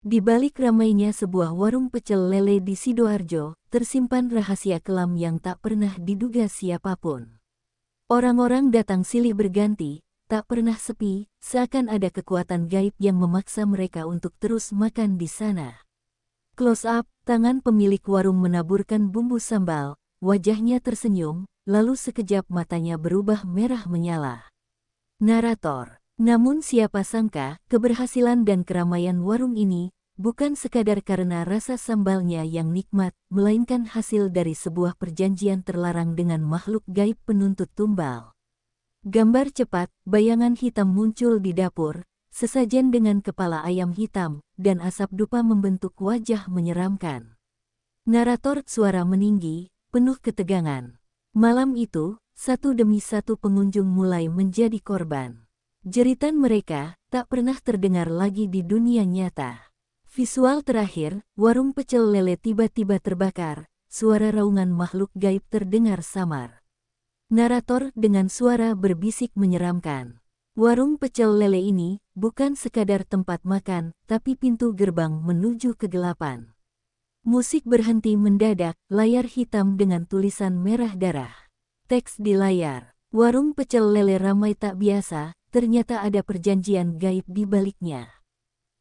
Di balik ramainya sebuah warung pecel lele di Sidoarjo, tersimpan rahasia kelam yang tak pernah diduga siapapun. Orang-orang datang silih berganti, tak pernah sepi, seakan ada kekuatan gaib yang memaksa mereka untuk terus makan di sana. Close up, tangan pemilik warung menaburkan bumbu sambal, wajahnya tersenyum, lalu sekejap matanya berubah merah menyala. Narator. Namun siapa sangka, keberhasilan dan keramaian warung ini bukan sekadar karena rasa sambalnya yang nikmat, melainkan hasil dari sebuah perjanjian terlarang dengan makhluk gaib penuntut tumbal. Gambar cepat, bayangan hitam muncul di dapur, sesajen dengan kepala ayam hitam, dan asap dupa membentuk wajah menyeramkan. Narator suara meninggi, penuh ketegangan. Malam itu, satu demi satu pengunjung mulai menjadi korban. Jeritan mereka tak pernah terdengar lagi di dunia nyata. Visual terakhir, warung pecel lele tiba-tiba terbakar, suara raungan makhluk gaib terdengar samar. Narator dengan suara berbisik menyeramkan. Warung pecel lele ini bukan sekadar tempat makan, tapi pintu gerbang menuju kegelapan. Musik berhenti mendadak, layar hitam dengan tulisan merah darah. Teks di layar, warung pecel lele ramai tak biasa. Ternyata ada perjanjian gaib di baliknya.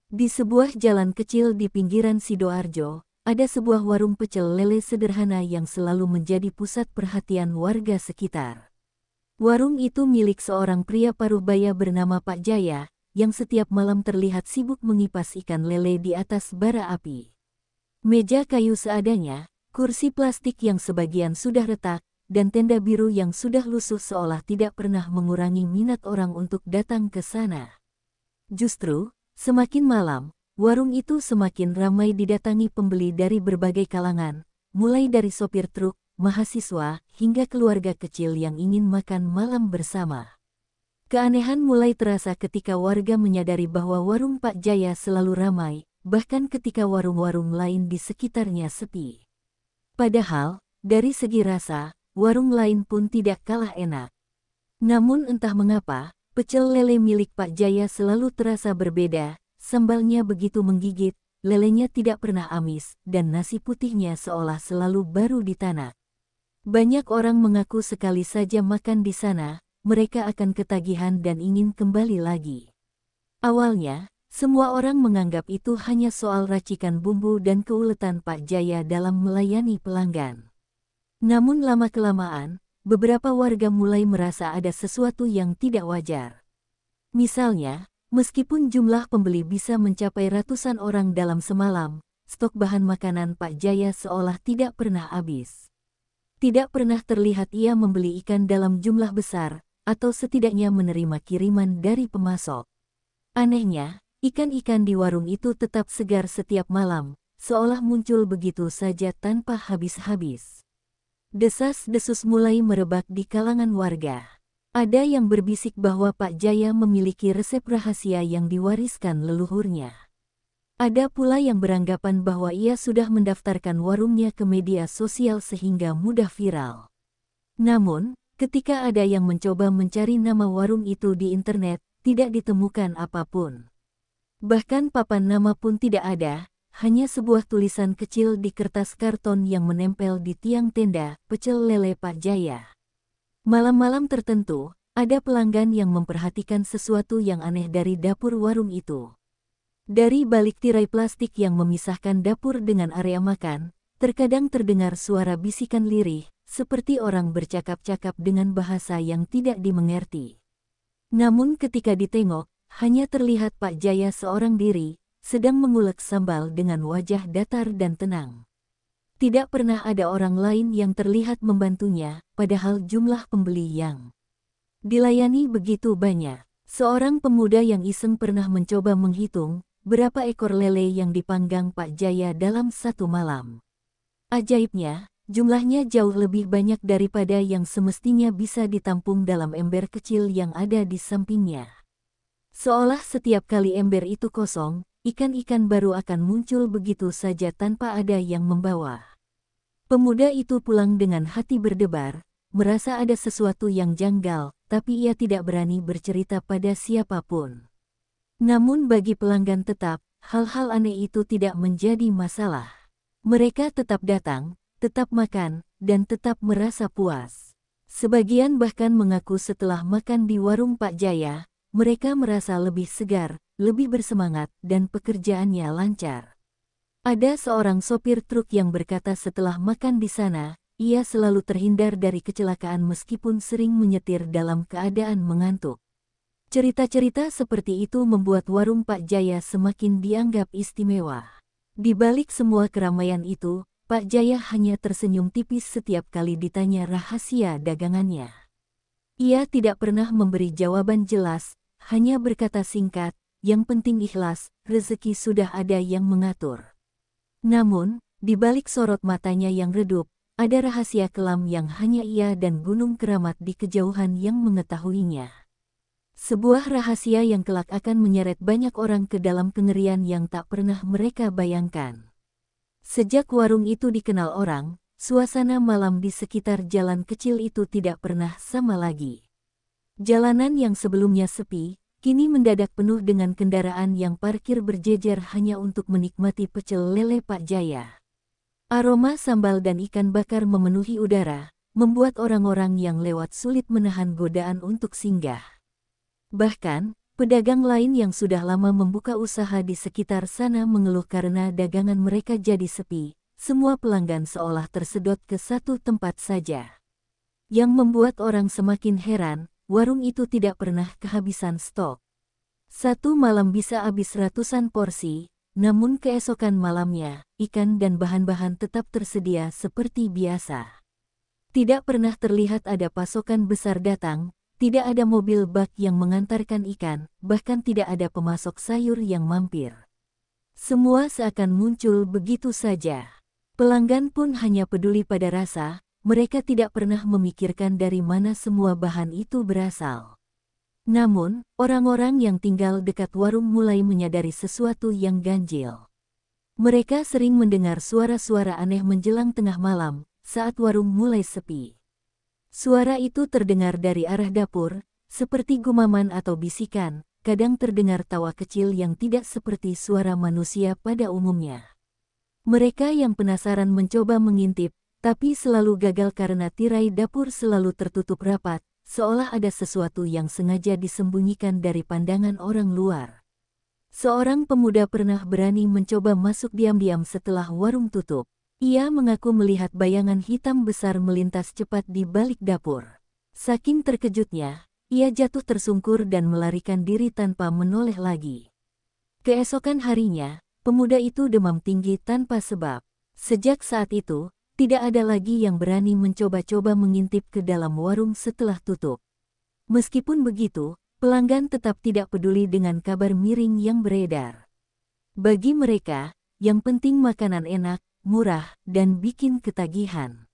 Di sebuah jalan kecil di pinggiran Sidoarjo, ada sebuah warung pecel lele sederhana yang selalu menjadi pusat perhatian warga sekitar. Warung itu milik seorang pria paruh baya bernama Pak Jaya, yang setiap malam terlihat sibuk mengipas ikan lele di atas bara api. Meja kayu seadanya, kursi plastik yang sebagian sudah retak, dan tenda biru yang sudah lusuh seolah tidak pernah mengurangi minat orang untuk datang ke sana. Justru, semakin malam, warung itu semakin ramai didatangi pembeli dari berbagai kalangan, mulai dari sopir truk, mahasiswa, hingga keluarga kecil yang ingin makan malam bersama. Keanehan mulai terasa ketika warga menyadari bahwa warung Pak Jaya selalu ramai, bahkan ketika warung-warung lain di sekitarnya sepi. Padahal, dari segi rasa, warung lain pun tidak kalah enak. Namun entah mengapa, pecel lele milik Pak Jaya selalu terasa berbeda, sambalnya begitu menggigit, lelenya tidak pernah amis, dan nasi putihnya seolah selalu baru ditanak. Banyak orang mengaku sekali saja makan di sana, mereka akan ketagihan dan ingin kembali lagi. Awalnya, semua orang menganggap itu hanya soal racikan bumbu dan keuletan Pak Jaya dalam melayani pelanggan. Namun lama-kelamaan, beberapa warga mulai merasa ada sesuatu yang tidak wajar. Misalnya, meskipun jumlah pembeli bisa mencapai ratusan orang dalam semalam, stok bahan makanan Pak Jaya seolah tidak pernah habis. Tidak pernah terlihat ia membeli ikan dalam jumlah besar, atau setidaknya menerima kiriman dari pemasok. Anehnya, ikan-ikan di warung itu tetap segar setiap malam, seolah muncul begitu saja tanpa habis-habis. Desas-desus mulai merebak di kalangan warga. Ada yang berbisik bahwa Pak Jaya memiliki resep rahasia yang diwariskan leluhurnya. Ada pula yang beranggapan bahwa ia sudah mendaftarkan warungnya ke media sosial sehingga mudah viral. Namun, ketika ada yang mencoba mencari nama warung itu di internet, tidak ditemukan apapun. Bahkan papan nama pun tidak ada. Hanya sebuah tulisan kecil di kertas karton yang menempel di tiang tenda, pecel lele Pak Jaya. Malam-malam tertentu, ada pelanggan yang memperhatikan sesuatu yang aneh dari dapur warung itu. Dari balik tirai plastik yang memisahkan dapur dengan area makan, terkadang terdengar suara bisikan lirih, seperti orang bercakap-cakap dengan bahasa yang tidak dimengerti. Namun ketika ditengok, hanya terlihat Pak Jaya seorang diri, sedang mengulek sambal dengan wajah datar dan tenang. Tidak pernah ada orang lain yang terlihat membantunya, padahal jumlah pembeli yang dilayani begitu banyak. Seorang pemuda yang iseng pernah mencoba menghitung berapa ekor lele yang dipanggang Pak Jaya dalam satu malam. Ajaibnya, jumlahnya jauh lebih banyak daripada yang semestinya bisa ditampung dalam ember kecil yang ada di sampingnya. Seolah setiap kali ember itu kosong, ikan-ikan baru akan muncul begitu saja tanpa ada yang membawa. Pemuda itu pulang dengan hati berdebar, merasa ada sesuatu yang janggal, tapi ia tidak berani bercerita pada siapapun. Namun bagi pelanggan tetap, hal-hal aneh itu tidak menjadi masalah. Mereka tetap datang, tetap makan, dan tetap merasa puas. Sebagian bahkan mengaku setelah makan di warung Pak Jaya, mereka merasa lebih segar, lebih bersemangat, dan pekerjaannya lancar. Ada seorang sopir truk yang berkata setelah makan di sana, ia selalu terhindar dari kecelakaan meskipun sering menyetir dalam keadaan mengantuk. Cerita-cerita seperti itu membuat warung Pak Jaya semakin dianggap istimewa. Di balik semua keramaian itu, Pak Jaya hanya tersenyum tipis setiap kali ditanya rahasia dagangannya. Ia tidak pernah memberi jawaban jelas, hanya berkata singkat, yang penting ikhlas, rezeki sudah ada yang mengatur. Namun, di balik sorot matanya yang redup, ada rahasia kelam yang hanya ia dan Gunung Keramat di kejauhan yang mengetahuinya. Sebuah rahasia yang kelak akan menyeret banyak orang ke dalam kengerian yang tak pernah mereka bayangkan. Sejak warung itu dikenal orang, suasana malam di sekitar jalan kecil itu tidak pernah sama lagi. Jalanan yang sebelumnya sepi, kini mendadak penuh dengan kendaraan yang parkir berjejer hanya untuk menikmati pecel lele Pak Jaya. Aroma sambal dan ikan bakar memenuhi udara, membuat orang-orang yang lewat sulit menahan godaan untuk singgah. Bahkan, pedagang lain yang sudah lama membuka usaha di sekitar sana mengeluh karena dagangan mereka jadi sepi, semua pelanggan seolah tersedot ke satu tempat saja. Yang membuat orang semakin heran, warung itu tidak pernah kehabisan stok. Satu malam bisa habis ratusan porsi, namun keesokan malamnya, ikan dan bahan-bahan tetap tersedia seperti biasa. Tidak pernah terlihat ada pasokan besar datang, tidak ada mobil bak yang mengantarkan ikan, bahkan tidak ada pemasok sayur yang mampir. Semua seakan muncul begitu saja. Pelanggan pun hanya peduli pada rasa, mereka tidak pernah memikirkan dari mana semua bahan itu berasal. Namun, orang-orang yang tinggal dekat warung mulai menyadari sesuatu yang ganjil. Mereka sering mendengar suara-suara aneh menjelang tengah malam, saat warung mulai sepi. Suara itu terdengar dari arah dapur, seperti gumaman atau bisikan, kadang terdengar tawa kecil yang tidak seperti suara manusia pada umumnya. Mereka yang penasaran mencoba mengintip, tapi selalu gagal karena tirai dapur selalu tertutup rapat, seolah ada sesuatu yang sengaja disembunyikan dari pandangan orang luar. Seorang pemuda pernah berani mencoba masuk diam-diam setelah warung tutup. Ia mengaku melihat bayangan hitam besar melintas cepat di balik dapur. Saking terkejutnya, ia jatuh tersungkur dan melarikan diri tanpa menoleh lagi. Keesokan harinya, pemuda itu demam tinggi tanpa sebab. Sejak saat itu, tidak ada lagi yang berani mencoba-coba mengintip ke dalam warung setelah tutup. Meskipun begitu, pelanggan tetap tidak peduli dengan kabar miring yang beredar. Bagi mereka, yang penting makanan enak, murah, dan bikin ketagihan.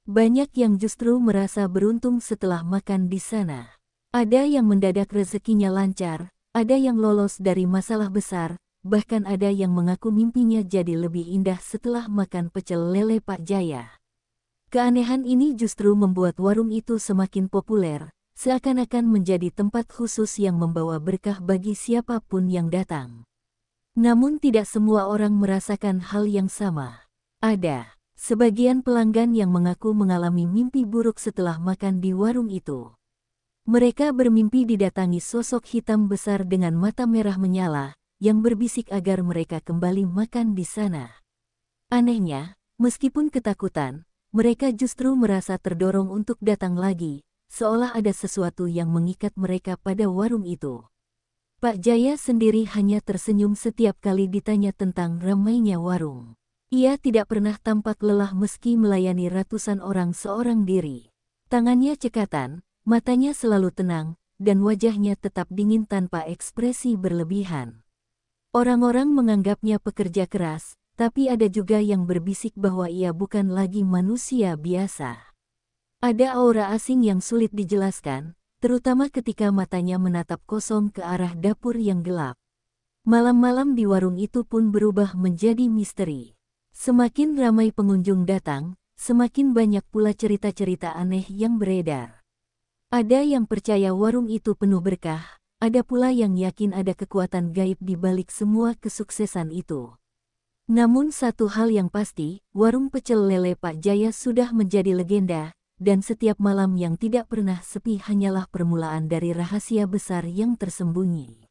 Banyak yang justru merasa beruntung setelah makan di sana. Ada yang mendadak rezekinya lancar, ada yang lolos dari masalah besar, bahkan ada yang mengaku mimpinya jadi lebih indah setelah makan pecel lele Pak Jaya. Keanehan ini justru membuat warung itu semakin populer, seakan-akan menjadi tempat khusus yang membawa berkah bagi siapapun yang datang. Namun tidak semua orang merasakan hal yang sama. Ada sebagian pelanggan yang mengaku mengalami mimpi buruk setelah makan di warung itu. Mereka bermimpi didatangi sosok hitam besar dengan mata merah menyala, yang berbisik agar mereka kembali makan di sana. Anehnya, meskipun ketakutan, mereka justru merasa terdorong untuk datang lagi, seolah ada sesuatu yang mengikat mereka pada warung itu. Pak Jaya sendiri hanya tersenyum setiap kali ditanya tentang ramainya warung. Ia tidak pernah tampak lelah meski melayani ratusan orang seorang diri. Tangannya cekatan, matanya selalu tenang, dan wajahnya tetap dingin tanpa ekspresi berlebihan. Orang-orang menganggapnya pekerja keras, tapi ada juga yang berbisik bahwa ia bukan lagi manusia biasa. Ada aura asing yang sulit dijelaskan, terutama ketika matanya menatap kosong ke arah dapur yang gelap. Malam-malam di warung itu pun berubah menjadi misteri. Semakin ramai pengunjung datang, semakin banyak pula cerita-cerita aneh yang beredar. Ada yang percaya warung itu penuh berkah, ada pula yang yakin ada kekuatan gaib di balik semua kesuksesan itu. Namun satu hal yang pasti, warung pecel lele Pak Jaya sudah menjadi legenda, dan setiap malam yang tidak pernah sepi hanyalah permulaan dari rahasia besar yang tersembunyi.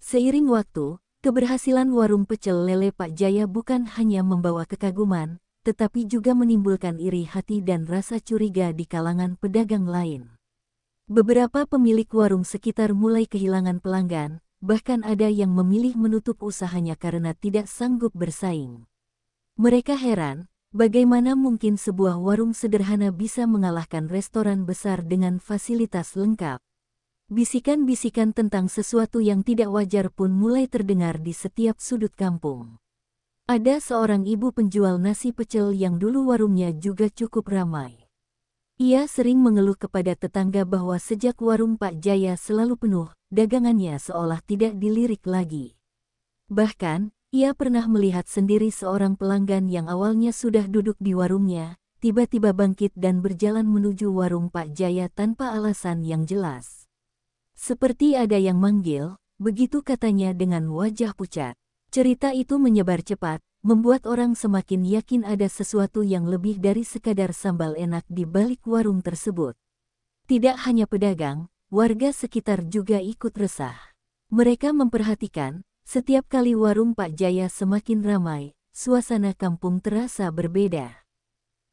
Seiring waktu, keberhasilan warung pecel lele Pak Jaya bukan hanya membawa kekaguman, tetapi juga menimbulkan iri hati dan rasa curiga di kalangan pedagang lain. Beberapa pemilik warung sekitar mulai kehilangan pelanggan, bahkan ada yang memilih menutup usahanya karena tidak sanggup bersaing. Mereka heran, bagaimana mungkin sebuah warung sederhana bisa mengalahkan restoran besar dengan fasilitas lengkap. Bisikan-bisikan tentang sesuatu yang tidak wajar pun mulai terdengar di setiap sudut kampung. Ada seorang ibu penjual nasi pecel yang dulu warungnya juga cukup ramai. Ia sering mengeluh kepada tetangga bahwa sejak warung Pak Jaya selalu penuh, dagangannya seolah tidak dilirik lagi. Bahkan, ia pernah melihat sendiri seorang pelanggan yang awalnya sudah duduk di warungnya, tiba-tiba bangkit dan berjalan menuju warung Pak Jaya tanpa alasan yang jelas. Seperti ada yang manggil, begitu katanya dengan wajah pucat. Cerita itu menyebar cepat, membuat orang semakin yakin ada sesuatu yang lebih dari sekadar sambal enak di balik warung tersebut. Tidak hanya pedagang, warga sekitar juga ikut resah. Mereka memperhatikan, setiap kali warung Pak Jaya semakin ramai, suasana kampung terasa berbeda.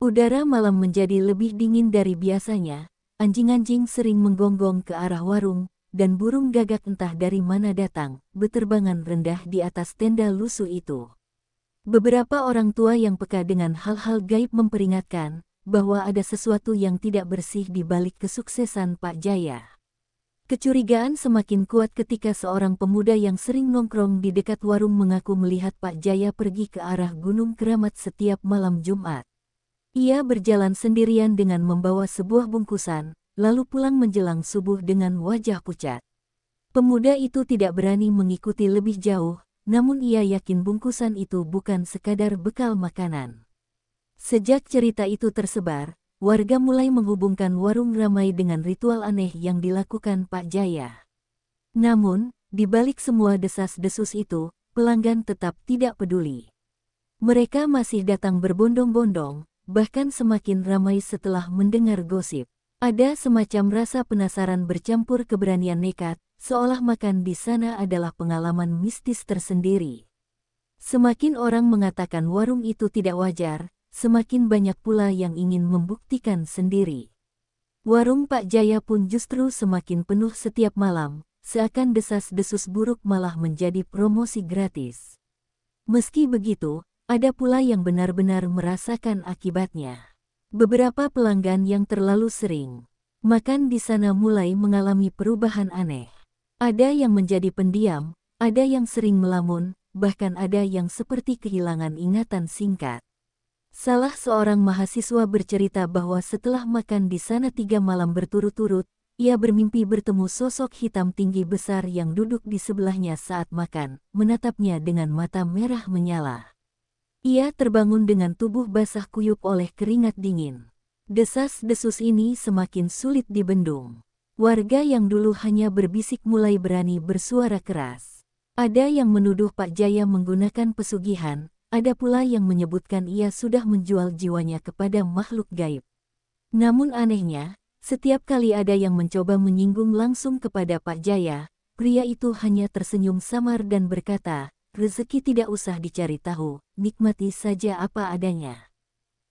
Udara malam menjadi lebih dingin dari biasanya, anjing-anjing sering menggonggong ke arah warung, dan burung gagak entah dari mana datang, berterbangan rendah di atas tenda lusuh itu. Beberapa orang tua yang peka dengan hal-hal gaib memperingatkan bahwa ada sesuatu yang tidak bersih di balik kesuksesan Pak Jaya. Kecurigaan semakin kuat ketika seorang pemuda yang sering nongkrong di dekat warung mengaku melihat Pak Jaya pergi ke arah Gunung Keramat setiap malam Jumat. Ia berjalan sendirian dengan membawa sebuah bungkusan, lalu pulang menjelang subuh dengan wajah pucat. Pemuda itu tidak berani mengikuti lebih jauh, namun ia yakin bungkusan itu bukan sekadar bekal makanan. Sejak cerita itu tersebar, warga mulai menghubungkan warung ramai dengan ritual aneh yang dilakukan Pak Jaya. Namun, di balik semua desas-desus itu, pelanggan tetap tidak peduli. Mereka masih datang berbondong-bondong, bahkan semakin ramai setelah mendengar gosip. Ada semacam rasa penasaran bercampur keberanian nekat, seolah makan di sana adalah pengalaman mistis tersendiri. Semakin orang mengatakan warung itu tidak wajar, semakin banyak pula yang ingin membuktikan sendiri. Warung Pak Jaya pun justru semakin penuh setiap malam, seakan desas-desus buruk malah menjadi promosi gratis. Meski begitu, ada pula yang benar-benar merasakan akibatnya. Beberapa pelanggan yang terlalu sering makan di sana mulai mengalami perubahan aneh. Ada yang menjadi pendiam, ada yang sering melamun, bahkan ada yang seperti kehilangan ingatan singkat. Salah seorang mahasiswa bercerita bahwa setelah makan di sana 3 malam berturut-turut, ia bermimpi bertemu sosok hitam tinggi besar yang duduk di sebelahnya saat makan, menatapnya dengan mata merah menyala. Ia terbangun dengan tubuh basah kuyup oleh keringat dingin. Desas-desus ini semakin sulit dibendung. Warga yang dulu hanya berbisik mulai berani bersuara keras. Ada yang menuduh Pak Jaya menggunakan pesugihan, ada pula yang menyebutkan ia sudah menjual jiwanya kepada makhluk gaib. Namun anehnya, setiap kali ada yang mencoba menyinggung langsung kepada Pak Jaya, pria itu hanya tersenyum samar dan berkata, "Rezeki tidak usah dicari tahu, nikmati saja apa adanya."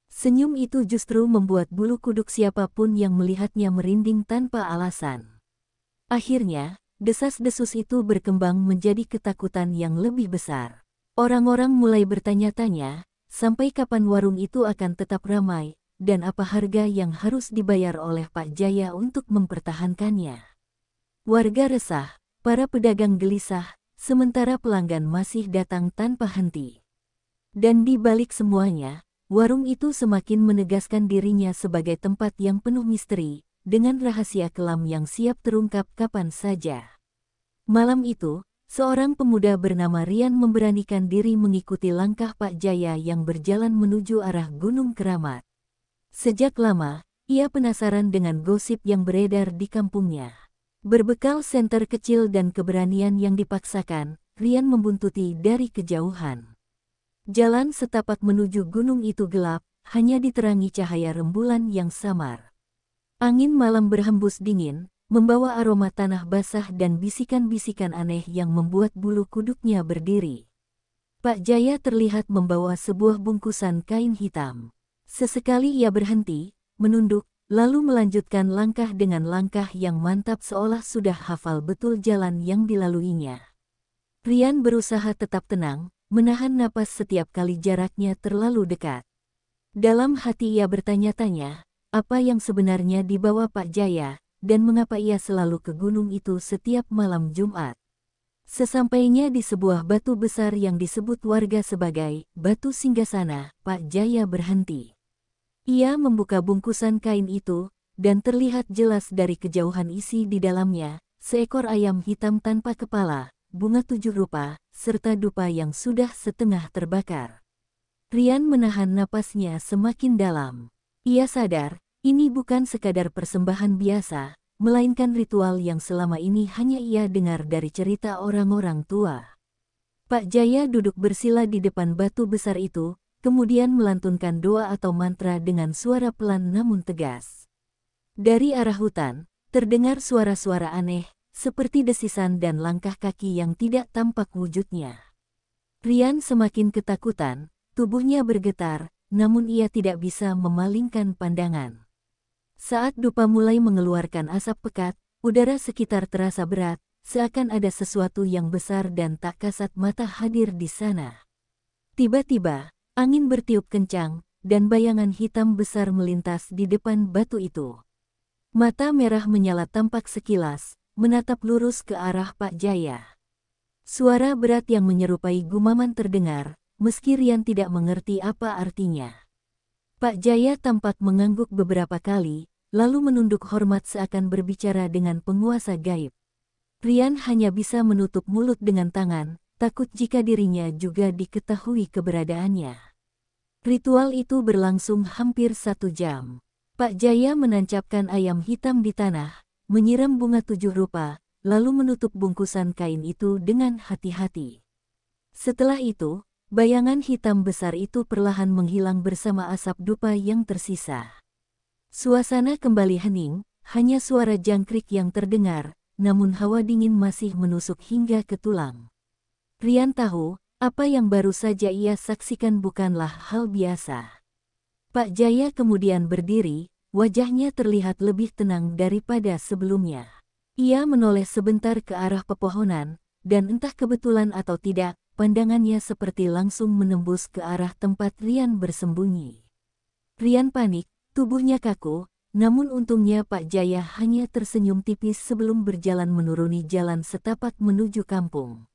Senyum itu justru membuat bulu kuduk siapapun yang melihatnya merinding tanpa alasan. Akhirnya, desas-desus itu berkembang menjadi ketakutan yang lebih besar. Orang-orang mulai bertanya-tanya, sampai kapan warung itu akan tetap ramai, dan apa harga yang harus dibayar oleh Pak Jaya untuk mempertahankannya. Warga resah, para pedagang gelisah, sementara pelanggan masih datang tanpa henti. Dan di balik semuanya, warung itu semakin menegaskan dirinya sebagai tempat yang penuh misteri, dengan rahasia kelam yang siap terungkap kapan saja. Malam itu, seorang pemuda bernama Rian memberanikan diri mengikuti langkah Pak Jaya yang berjalan menuju arah Gunung Keramat. Sejak lama, ia penasaran dengan gosip yang beredar di kampungnya. Berbekal senter kecil dan keberanian yang dipaksakan, Rian membuntuti dari kejauhan. Jalan setapak menuju gunung itu gelap, hanya diterangi cahaya rembulan yang samar. Angin malam berhembus dingin, membawa aroma tanah basah dan bisikan-bisikan aneh yang membuat bulu kuduknya berdiri. Pak Jaya terlihat membawa sebuah bungkusan kain hitam. Sesekali ia berhenti, menunduk, lalu melanjutkan langkah dengan langkah yang mantap seolah sudah hafal betul jalan yang dilaluinya. Rian berusaha tetap tenang, menahan napas setiap kali jaraknya terlalu dekat. Dalam hati ia bertanya-tanya, apa yang sebenarnya dibawa Pak Jaya, dan mengapa ia selalu ke gunung itu setiap malam Jumat. Sesampainya di sebuah batu besar yang disebut warga sebagai Batu Singgasana, Pak Jaya berhenti. Ia membuka bungkusan kain itu, dan terlihat jelas dari kejauhan isi di dalamnya, seekor ayam hitam tanpa kepala, bunga 7 rupa, serta dupa yang sudah setengah terbakar. Rian menahan napasnya semakin dalam. Ia sadar, ini bukan sekadar persembahan biasa, melainkan ritual yang selama ini hanya ia dengar dari cerita orang-orang tua. Pak Jaya duduk bersila di depan batu besar itu, kemudian melantunkan doa atau mantra dengan suara pelan namun tegas. Dari arah hutan, terdengar suara-suara aneh, seperti desisan dan langkah kaki yang tidak tampak wujudnya. Rian semakin ketakutan, tubuhnya bergetar, namun ia tidak bisa memalingkan pandangan. Saat dupa mulai mengeluarkan asap pekat, udara sekitar terasa berat, seakan ada sesuatu yang besar dan tak kasat mata hadir di sana. Tiba-tiba, angin bertiup kencang, dan bayangan hitam besar melintas di depan batu itu. Mata merah menyala tampak sekilas, menatap lurus ke arah Pak Jaya. Suara berat yang menyerupai gumaman terdengar, meski Rian tidak mengerti apa artinya. Pak Jaya tampak mengangguk beberapa kali, lalu menunduk hormat seakan berbicara dengan penguasa gaib. Rian hanya bisa menutup mulut dengan tangan, takut jika dirinya juga diketahui keberadaannya. Ritual itu berlangsung hampir 1 jam. Pak Jaya menancapkan ayam hitam di tanah, menyiram bunga 7 rupa, lalu menutup bungkusan kain itu dengan hati-hati. Setelah itu, bayangan hitam besar itu perlahan menghilang bersama asap dupa yang tersisa. Suasana kembali hening, hanya suara jangkrik yang terdengar, namun hawa dingin masih menusuk hingga ke tulang. Rian tahu, apa yang baru saja ia saksikan bukanlah hal biasa. Pak Jaya kemudian berdiri, wajahnya terlihat lebih tenang daripada sebelumnya. Ia menoleh sebentar ke arah pepohonan, dan entah kebetulan atau tidak, pandangannya seperti langsung menembus ke arah tempat Rian bersembunyi. Rian panik, tubuhnya kaku, namun untungnya Pak Jaya hanya tersenyum tipis sebelum berjalan menuruni jalan setapak menuju kampung.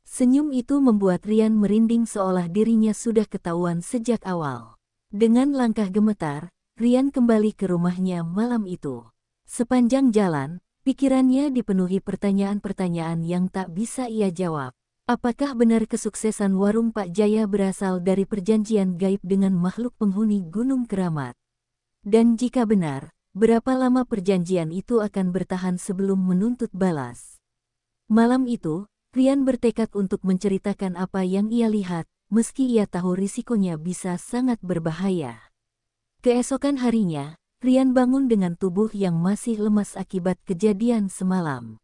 Senyum itu membuat Rian merinding seolah dirinya sudah ketahuan sejak awal. Dengan langkah gemetar, Rian kembali ke rumahnya malam itu. Sepanjang jalan, pikirannya dipenuhi pertanyaan-pertanyaan yang tak bisa ia jawab. Apakah benar kesuksesan warung Pak Jaya berasal dari perjanjian gaib dengan makhluk penghuni Gunung Keramat? Dan jika benar, berapa lama perjanjian itu akan bertahan sebelum menuntut balas? Malam itu, Rian bertekad untuk menceritakan apa yang ia lihat, meski ia tahu risikonya bisa sangat berbahaya. Keesokan harinya, Rian bangun dengan tubuh yang masih lemas akibat kejadian semalam.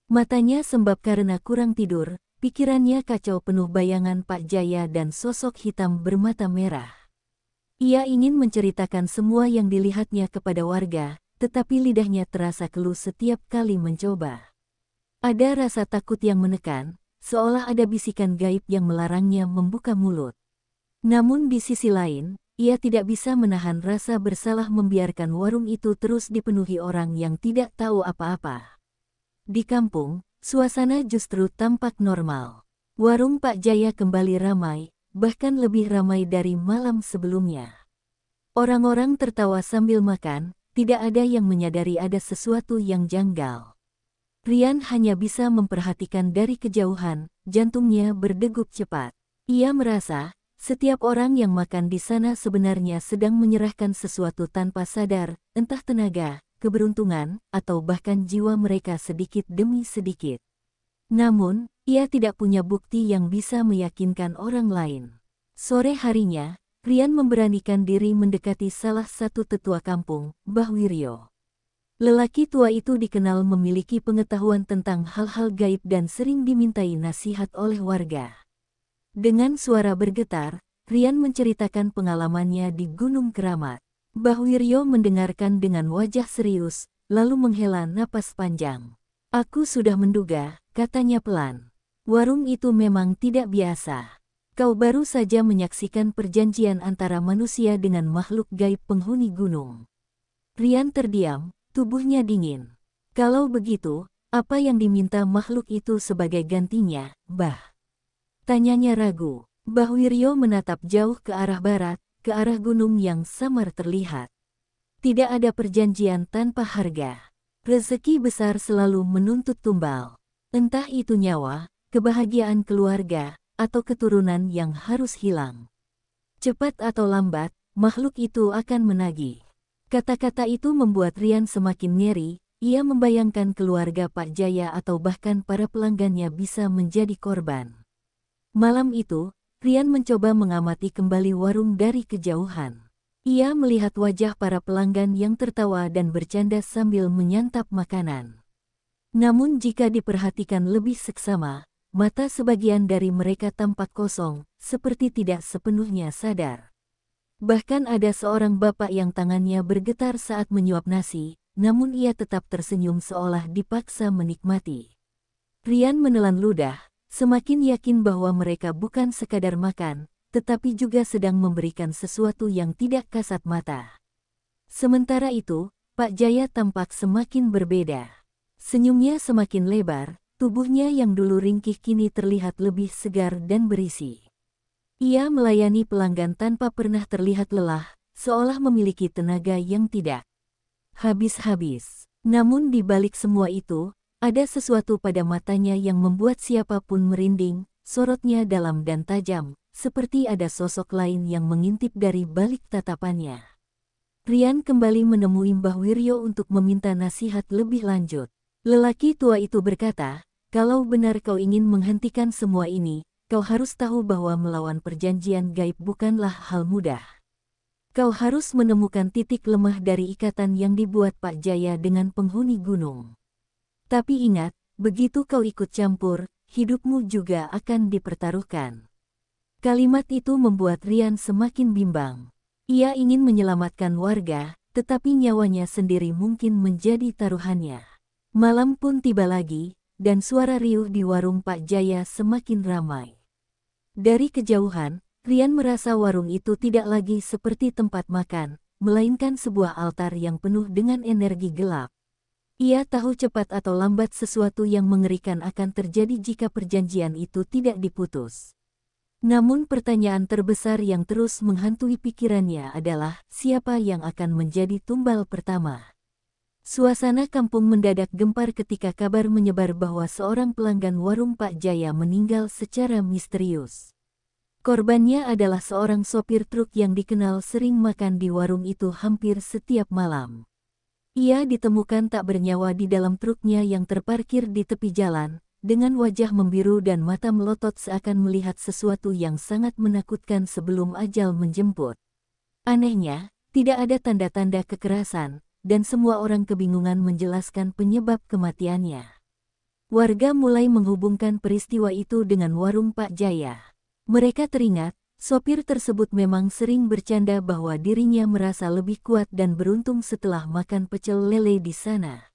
Matanya sembab karena kurang tidur, pikirannya kacau penuh bayangan Pak Jaya dan sosok hitam bermata merah. Ia ingin menceritakan semua yang dilihatnya kepada warga, tetapi lidahnya terasa keluh setiap kali mencoba. Ada rasa takut yang menekan, seolah ada bisikan gaib yang melarangnya membuka mulut. Namun di sisi lain, ia tidak bisa menahan rasa bersalah membiarkan warung itu terus dipenuhi orang yang tidak tahu apa-apa. Di kampung, suasana justru tampak normal. Warung Pak Jaya kembali ramai, bahkan lebih ramai dari malam sebelumnya. Orang-orang tertawa sambil makan, tidak ada yang menyadari ada sesuatu yang janggal. Rian hanya bisa memperhatikan dari kejauhan, jantungnya berdegup cepat. Ia merasa, setiap orang yang makan di sana sebenarnya sedang menyerahkan sesuatu tanpa sadar, entah tenaga, keberuntungan, atau bahkan jiwa mereka sedikit demi sedikit. Namun, ia tidak punya bukti yang bisa meyakinkan orang lain. Sore harinya, Rian memberanikan diri mendekati salah satu tetua kampung, Mbah Wiryo. Lelaki tua itu dikenal memiliki pengetahuan tentang hal-hal gaib dan sering dimintai nasihat oleh warga. Dengan suara bergetar, Rian menceritakan pengalamannya di Gunung Keramat. Mbah Wiryo mendengarkan dengan wajah serius, lalu menghela napas panjang. Aku sudah menduga, katanya pelan. Warung itu memang tidak biasa. Kau baru saja menyaksikan perjanjian antara manusia dengan makhluk gaib penghuni gunung. Rian terdiam, tubuhnya dingin. Kalau begitu, apa yang diminta makhluk itu sebagai gantinya, Mbah? Tanyanya ragu. Mbah Wiryo menatap jauh ke arah barat, ke arah gunung yang samar terlihat. Tidak ada perjanjian tanpa harga. Rezeki besar selalu menuntut tumbal. Entah itu nyawa, kebahagiaan keluarga, atau keturunan yang harus hilang. Cepat atau lambat, makhluk itu akan menagih. Kata-kata itu membuat Rian semakin ngeri. Ia membayangkan keluarga Pak Jaya atau bahkan para pelanggannya bisa menjadi korban. Malam itu, Rian mencoba mengamati kembali warung dari kejauhan. Ia melihat wajah para pelanggan yang tertawa dan bercanda sambil menyantap makanan. Namun jika diperhatikan lebih seksama, mata sebagian dari mereka tampak kosong, seperti tidak sepenuhnya sadar. Bahkan ada seorang bapak yang tangannya bergetar saat menyuap nasi, namun ia tetap tersenyum seolah dipaksa menikmati. Rian menelan ludah, semakin yakin bahwa mereka bukan sekadar makan, tetapi juga sedang memberikan sesuatu yang tidak kasat mata. Sementara itu, Pak Jaya tampak semakin berbeda. Senyumnya semakin lebar, tubuhnya yang dulu ringkih kini terlihat lebih segar dan berisi. Ia melayani pelanggan tanpa pernah terlihat lelah, seolah memiliki tenaga yang tidak habis-habis. Namun di balik semua itu, ada sesuatu pada matanya yang membuat siapapun merinding, sorotnya dalam dan tajam, seperti ada sosok lain yang mengintip dari balik tatapannya. Rian kembali menemui Mbah Wiryo untuk meminta nasihat lebih lanjut. Lelaki tua itu berkata, kalau benar kau ingin menghentikan semua ini, kau harus tahu bahwa melawan perjanjian gaib bukanlah hal mudah. Kau harus menemukan titik lemah dari ikatan yang dibuat Pak Jaya dengan penghuni gunung. Tapi ingat, begitu kau ikut campur, hidupmu juga akan dipertaruhkan. Kalimat itu membuat Rian semakin bimbang. Ia ingin menyelamatkan warga, tetapi nyawanya sendiri mungkin menjadi taruhannya. Malam pun tiba lagi, dan suara riuh di warung Pak Jaya semakin ramai. Dari kejauhan, Rian merasa warung itu tidak lagi seperti tempat makan, melainkan sebuah altar yang penuh dengan energi gelap. Ia tahu cepat atau lambat sesuatu yang mengerikan akan terjadi jika perjanjian itu tidak diputus. Namun pertanyaan terbesar yang terus menghantui pikirannya adalah siapa yang akan menjadi tumbal pertama. Suasana kampung mendadak gempar ketika kabar menyebar bahwa seorang pelanggan warung Pak Jaya meninggal secara misterius. Korbannya adalah seorang sopir truk yang dikenal sering makan di warung itu hampir setiap malam. Ia ditemukan tak bernyawa di dalam truknya yang terparkir di tepi jalan, dengan wajah membiru dan mata melotot seakan melihat sesuatu yang sangat menakutkan sebelum ajal menjemput. Anehnya, tidak ada tanda-tanda kekerasan, dan semua orang kebingungan menjelaskan penyebab kematiannya. Warga mulai menghubungkan peristiwa itu dengan warung Pak Jaya. Mereka teringat, sopir tersebut memang sering bercanda bahwa dirinya merasa lebih kuat dan beruntung setelah makan pecel lele di sana.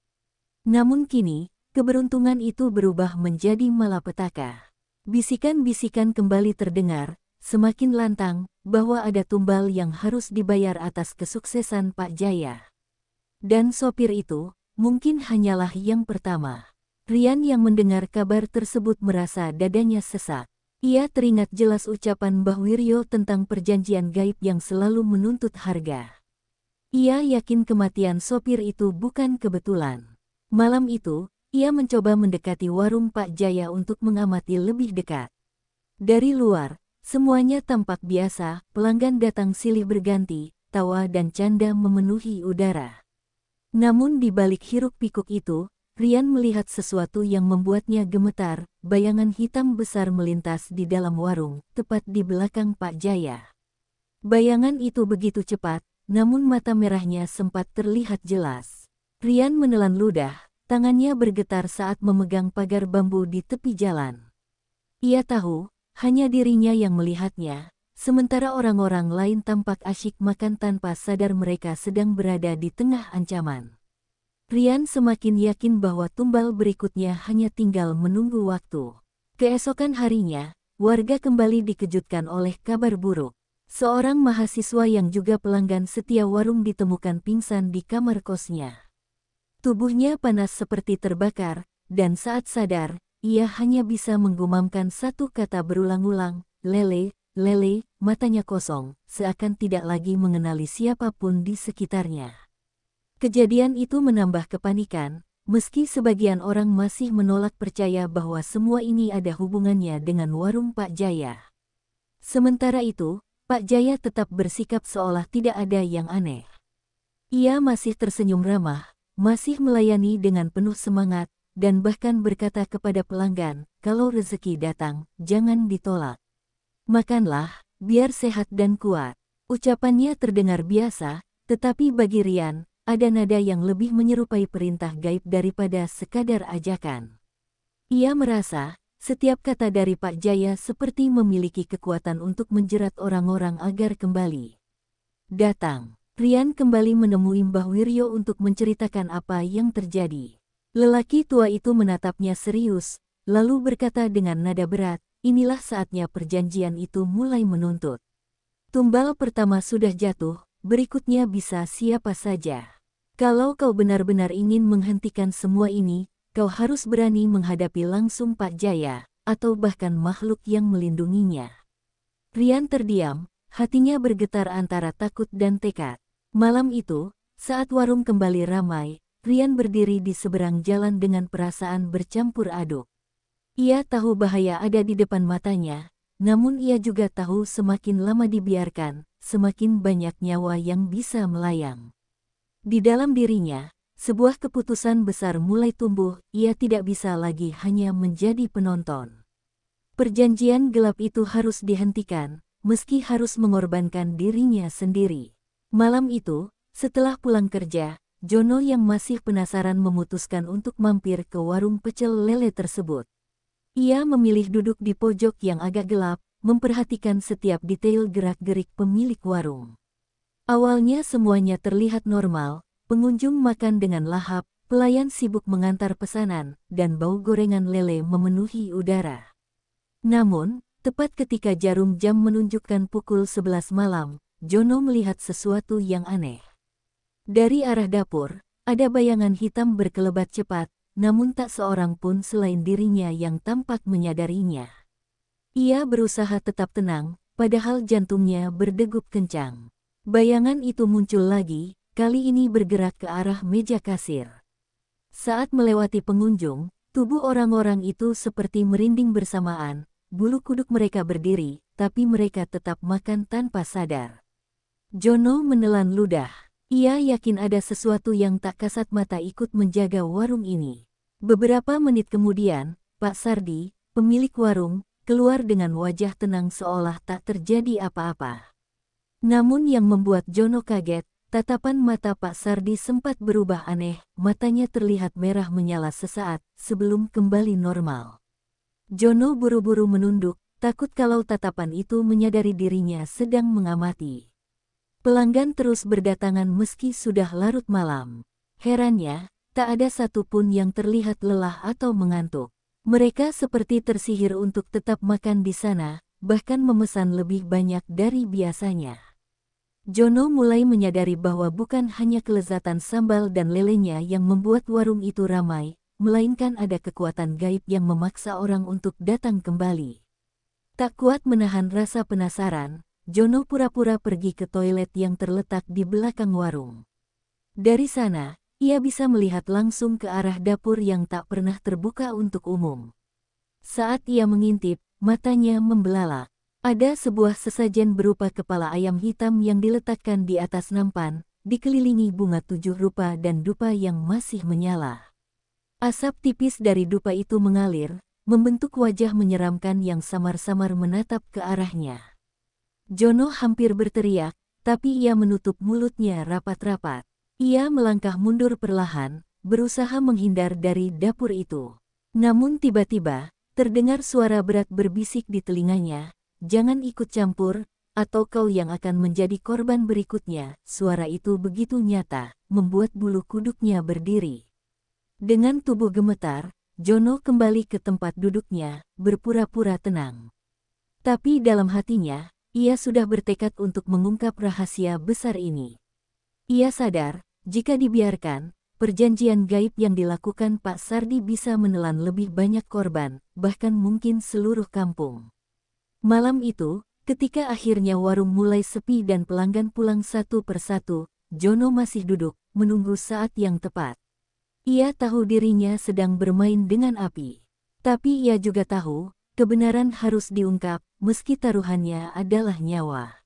Namun kini, keberuntungan itu berubah menjadi malapetaka. Bisikan-bisikan kembali terdengar, semakin lantang, bahwa ada tumbal yang harus dibayar atas kesuksesan Pak Jaya. Dan sopir itu, mungkin hanyalah yang pertama. Rian yang mendengar kabar tersebut merasa dadanya sesak. Ia teringat jelas ucapan Mbah Wiryo tentang perjanjian gaib yang selalu menuntut harga. Ia yakin kematian sopir itu bukan kebetulan. Malam itu, ia mencoba mendekati warung Pak Jaya untuk mengamati lebih dekat. Dari luar, semuanya tampak biasa, pelanggan datang silih berganti, tawa dan canda memenuhi udara. Namun di balik hiruk-pikuk itu, Rian melihat sesuatu yang membuatnya gemetar. Bayangan hitam besar melintas di dalam warung, tepat di belakang Pak Jaya. Bayangan itu begitu cepat, namun mata merahnya sempat terlihat jelas. Rian menelan ludah, tangannya bergetar saat memegang pagar bambu di tepi jalan. Ia tahu, hanya dirinya yang melihatnya, sementara orang-orang lain tampak asyik makan tanpa sadar mereka sedang berada di tengah ancaman. Rian semakin yakin bahwa tumbal berikutnya hanya tinggal menunggu waktu. Keesokan harinya, warga kembali dikejutkan oleh kabar buruk. Seorang mahasiswa yang juga pelanggan setia warung ditemukan pingsan di kamar kosnya. Tubuhnya panas seperti terbakar, dan saat sadar, ia hanya bisa menggumamkan satu kata berulang-ulang, "Lele, Lele." Matanya kosong, seakan tidak lagi mengenali siapapun di sekitarnya. Kejadian itu menambah kepanikan, meski sebagian orang masih menolak percaya bahwa semua ini ada hubungannya dengan warung Pak Jaya. Sementara itu, Pak Jaya tetap bersikap seolah tidak ada yang aneh. Ia masih tersenyum ramah, masih melayani dengan penuh semangat, dan bahkan berkata kepada pelanggan, "Kalau rezeki datang, jangan ditolak. Makanlah, biar sehat dan kuat." Ucapannya terdengar biasa, tetapi bagi Rian, ada nada yang lebih menyerupai perintah gaib daripada sekadar ajakan. Ia merasa, setiap kata dari Pak Jaya seperti memiliki kekuatan untuk menjerat orang-orang agar kembali datang. Rian kembali menemui Mbah Wiryo untuk menceritakan apa yang terjadi. Lelaki tua itu menatapnya serius, lalu berkata dengan nada berat, "Inilah saatnya perjanjian itu mulai menuntut. Tumbal pertama sudah jatuh, berikutnya bisa siapa saja. Kalau kau benar-benar ingin menghentikan semua ini, kau harus berani menghadapi langsung Pak Jaya, atau bahkan makhluk yang melindunginya." Rian terdiam, hatinya bergetar antara takut dan tekad. Malam itu, saat warung kembali ramai, Rian berdiri di seberang jalan dengan perasaan bercampur aduk. Ia tahu bahaya ada di depan matanya, namun ia juga tahu semakin lama dibiarkan, semakin banyak nyawa yang bisa melayang. Di dalam dirinya, sebuah keputusan besar mulai tumbuh, ia tidak bisa lagi hanya menjadi penonton. Perjanjian gelap itu harus dihentikan, meski harus mengorbankan dirinya sendiri. Malam itu, setelah pulang kerja, Jono yang masih penasaran memutuskan untuk mampir ke warung pecel lele tersebut. Ia memilih duduk di pojok yang agak gelap, memperhatikan setiap detail gerak-gerik pemilik warung. Awalnya semuanya terlihat normal, pengunjung makan dengan lahap, pelayan sibuk mengantar pesanan, dan bau gorengan lele memenuhi udara. Namun, tepat ketika jarum jam menunjukkan pukul 11 malam, Jono melihat sesuatu yang aneh. Dari arah dapur, ada bayangan hitam berkelebat cepat, namun tak seorang pun selain dirinya yang tampak menyadarinya. Ia berusaha tetap tenang, padahal jantungnya berdegup kencang. Bayangan itu muncul lagi, kali ini bergerak ke arah meja kasir. Saat melewati pengunjung, tubuh orang-orang itu seperti merinding bersamaan, bulu kuduk mereka berdiri, tapi mereka tetap makan tanpa sadar. Jono menelan ludah. Ia yakin ada sesuatu yang tak kasat mata ikut menjaga warung ini. Beberapa menit kemudian, Pak Sardi, pemilik warung, keluar dengan wajah tenang seolah tak terjadi apa-apa. Namun yang membuat Jono kaget, tatapan mata Pak Sardi sempat berubah aneh, matanya terlihat merah menyala sesaat, sebelum kembali normal. Jono buru-buru menunduk, takut kalau tatapan itu menyadari dirinya sedang mengamati. Pelanggan terus berdatangan meski sudah larut malam. Herannya, tak ada satupun yang terlihat lelah atau mengantuk. Mereka seperti tersihir untuk tetap makan di sana, bahkan memesan lebih banyak dari biasanya. Jono mulai menyadari bahwa bukan hanya kelezatan sambal dan lelenya yang membuat warung itu ramai, melainkan ada kekuatan gaib yang memaksa orang untuk datang kembali. Tak kuat menahan rasa penasaran, Jono pura-pura pergi ke toilet yang terletak di belakang warung. Dari sana, ia bisa melihat langsung ke arah dapur yang tak pernah terbuka untuk umum. Saat ia mengintip, matanya membelalak. Ada sebuah sesajen berupa kepala ayam hitam yang diletakkan di atas nampan, dikelilingi bunga 7 rupa dan dupa yang masih menyala. Asap tipis dari dupa itu mengalir, membentuk wajah menyeramkan yang samar-samar menatap ke arahnya. Jono hampir berteriak, tapi ia menutup mulutnya rapat-rapat. Ia melangkah mundur perlahan, berusaha menghindar dari dapur itu. Namun tiba-tiba, terdengar suara berat berbisik di telinganya, "Jangan ikut campur, atau kau yang akan menjadi korban berikutnya." Suara itu begitu nyata, membuat bulu kuduknya berdiri. Dengan tubuh gemetar, Jono kembali ke tempat duduknya, berpura-pura tenang. Tapi dalam hatinya, ia sudah bertekad untuk mengungkap rahasia besar ini. Ia sadar, jika dibiarkan, perjanjian gaib yang dilakukan Pak Sardi bisa menelan lebih banyak korban, bahkan mungkin seluruh kampung. Malam itu, ketika akhirnya warung mulai sepi dan pelanggan pulang satu persatu, Jono masih duduk, menunggu saat yang tepat. Ia tahu dirinya sedang bermain dengan api. Tapi ia juga tahu, kebenaran harus diungkap, meski taruhannya adalah nyawa.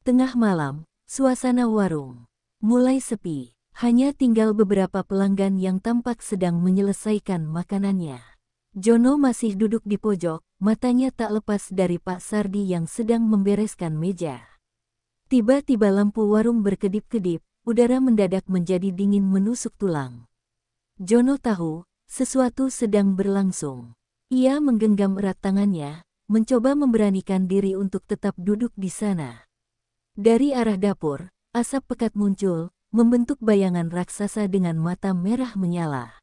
Tengah malam, suasana warung mulai sepi. Hanya tinggal beberapa pelanggan yang tampak sedang menyelesaikan makanannya. Jono masih duduk di pojok, matanya tak lepas dari Pak Sardi yang sedang membereskan meja. Tiba-tiba lampu warung berkedip-kedip, udara mendadak menjadi dingin menusuk tulang. Jono tahu, sesuatu sedang berlangsung. Ia menggenggam erat tangannya, mencoba memberanikan diri untuk tetap duduk di sana. Dari arah dapur, asap pekat muncul, membentuk bayangan raksasa dengan mata merah menyala.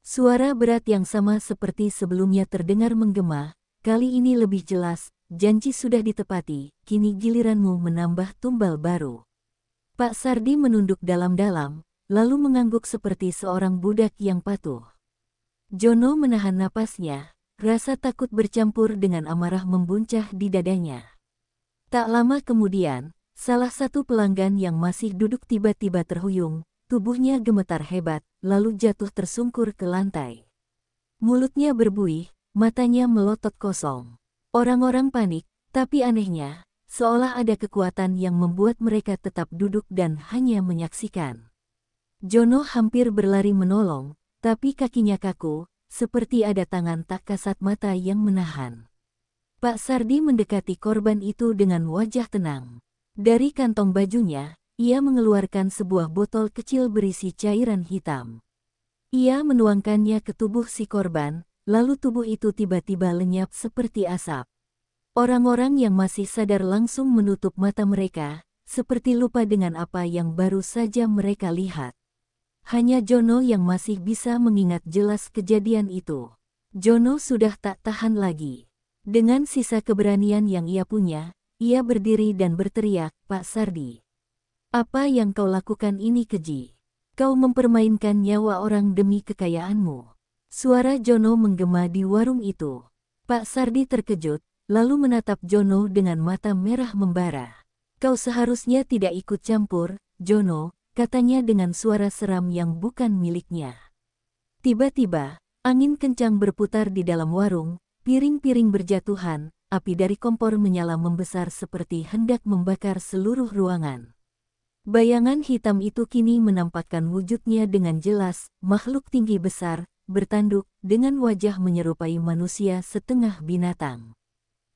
Suara berat yang sama seperti sebelumnya terdengar menggema, kali ini lebih jelas, "Janji sudah ditepati, kini giliranmu menambah tumbal baru." Pak Sardi menunduk dalam-dalam, lalu mengangguk seperti seorang budak yang patuh. Jono menahan napasnya, rasa takut bercampur dengan amarah membuncah di dadanya. Tak lama kemudian, salah satu pelanggan yang masih duduk tiba-tiba terhuyung, tubuhnya gemetar hebat, lalu jatuh tersungkur ke lantai. Mulutnya berbuih, matanya melotot kosong. Orang-orang panik, tapi anehnya, seolah ada kekuatan yang membuat mereka tetap duduk dan hanya menyaksikan. Jono hampir berlari menolong, tapi kakinya kaku, seperti ada tangan tak kasat mata yang menahan. Pak Sardi mendekati korban itu dengan wajah tenang. Dari kantong bajunya, ia mengeluarkan sebuah botol kecil berisi cairan hitam. Ia menuangkannya ke tubuh si korban, lalu tubuh itu tiba-tiba lenyap seperti asap. Orang-orang yang masih sadar langsung menutup mata mereka, seperti lupa dengan apa yang baru saja mereka lihat. Hanya Jono yang masih bisa mengingat jelas kejadian itu. Jono sudah tak tahan lagi. Dengan sisa keberanian yang ia punya, ia berdiri dan berteriak, "Pak Sardi, apa yang kau lakukan ini keji. Kau mempermainkan nyawa orang demi kekayaanmu." Suara Jono menggema di warung itu. Pak Sardi terkejut, lalu menatap Jono dengan mata merah membara. "Kau seharusnya tidak ikut campur, Jono," katanya dengan suara seram yang bukan miliknya. Tiba-tiba, angin kencang berputar di dalam warung, piring-piring berjatuhan, api dari kompor menyala membesar seperti hendak membakar seluruh ruangan. Bayangan hitam itu kini menampakkan wujudnya dengan jelas, makhluk tinggi besar, bertanduk, dengan wajah menyerupai manusia setengah binatang.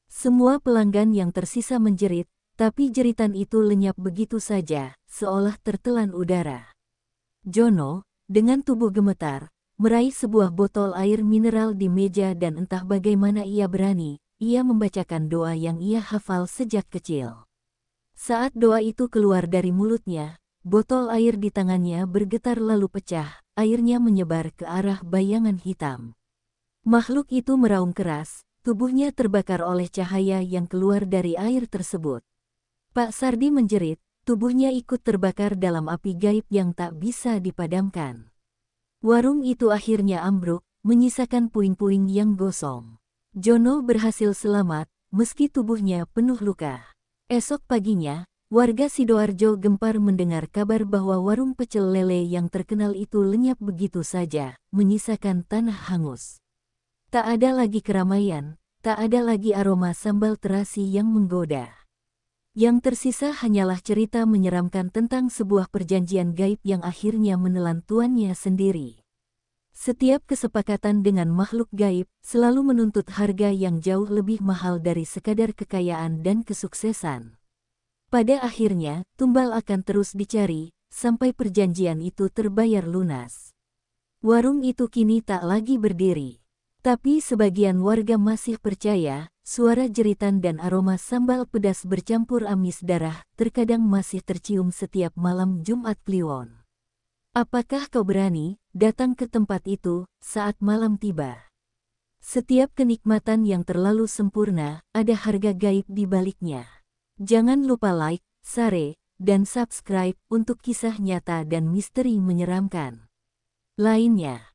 Semua pelanggan yang tersisa menjerit, tapi jeritan itu lenyap begitu saja, seolah tertelan udara. Jono, dengan tubuh gemetar, meraih sebuah botol air mineral di meja dan entah bagaimana ia berani, ia membacakan doa yang ia hafal sejak kecil. Saat doa itu keluar dari mulutnya, botol air di tangannya bergetar lalu pecah, airnya menyebar ke arah bayangan hitam. Makhluk itu meraung keras, tubuhnya terbakar oleh cahaya yang keluar dari air tersebut. Pak Sardi menjerit, tubuhnya ikut terbakar dalam api gaib yang tak bisa dipadamkan. Warung itu akhirnya ambruk, menyisakan puing-puing yang gosong. Jono berhasil selamat, meski tubuhnya penuh luka. Esok paginya, warga Sidoarjo gempar mendengar kabar bahwa warung pecel lele yang terkenal itu lenyap begitu saja, menyisakan tanah hangus. Tak ada lagi keramaian, tak ada lagi aroma sambal terasi yang menggoda. Yang tersisa hanyalah cerita menyeramkan tentang sebuah perjanjian gaib yang akhirnya menelan tuannya sendiri. Setiap kesepakatan dengan makhluk gaib selalu menuntut harga yang jauh lebih mahal dari sekadar kekayaan dan kesuksesan. Pada akhirnya, tumbal akan terus dicari, sampai perjanjian itu terbayar lunas. Warung itu kini tak lagi berdiri. Tapi sebagian warga masih percaya, suara jeritan dan aroma sambal pedas bercampur amis darah terkadang masih tercium setiap malam Jumat Kliwon. Apakah kau berani datang ke tempat itu saat malam tiba? Setiap kenikmatan yang terlalu sempurna, ada harga gaib di baliknya. Jangan lupa like, share, dan subscribe untuk kisah nyata dan misteri menyeramkan lainnya.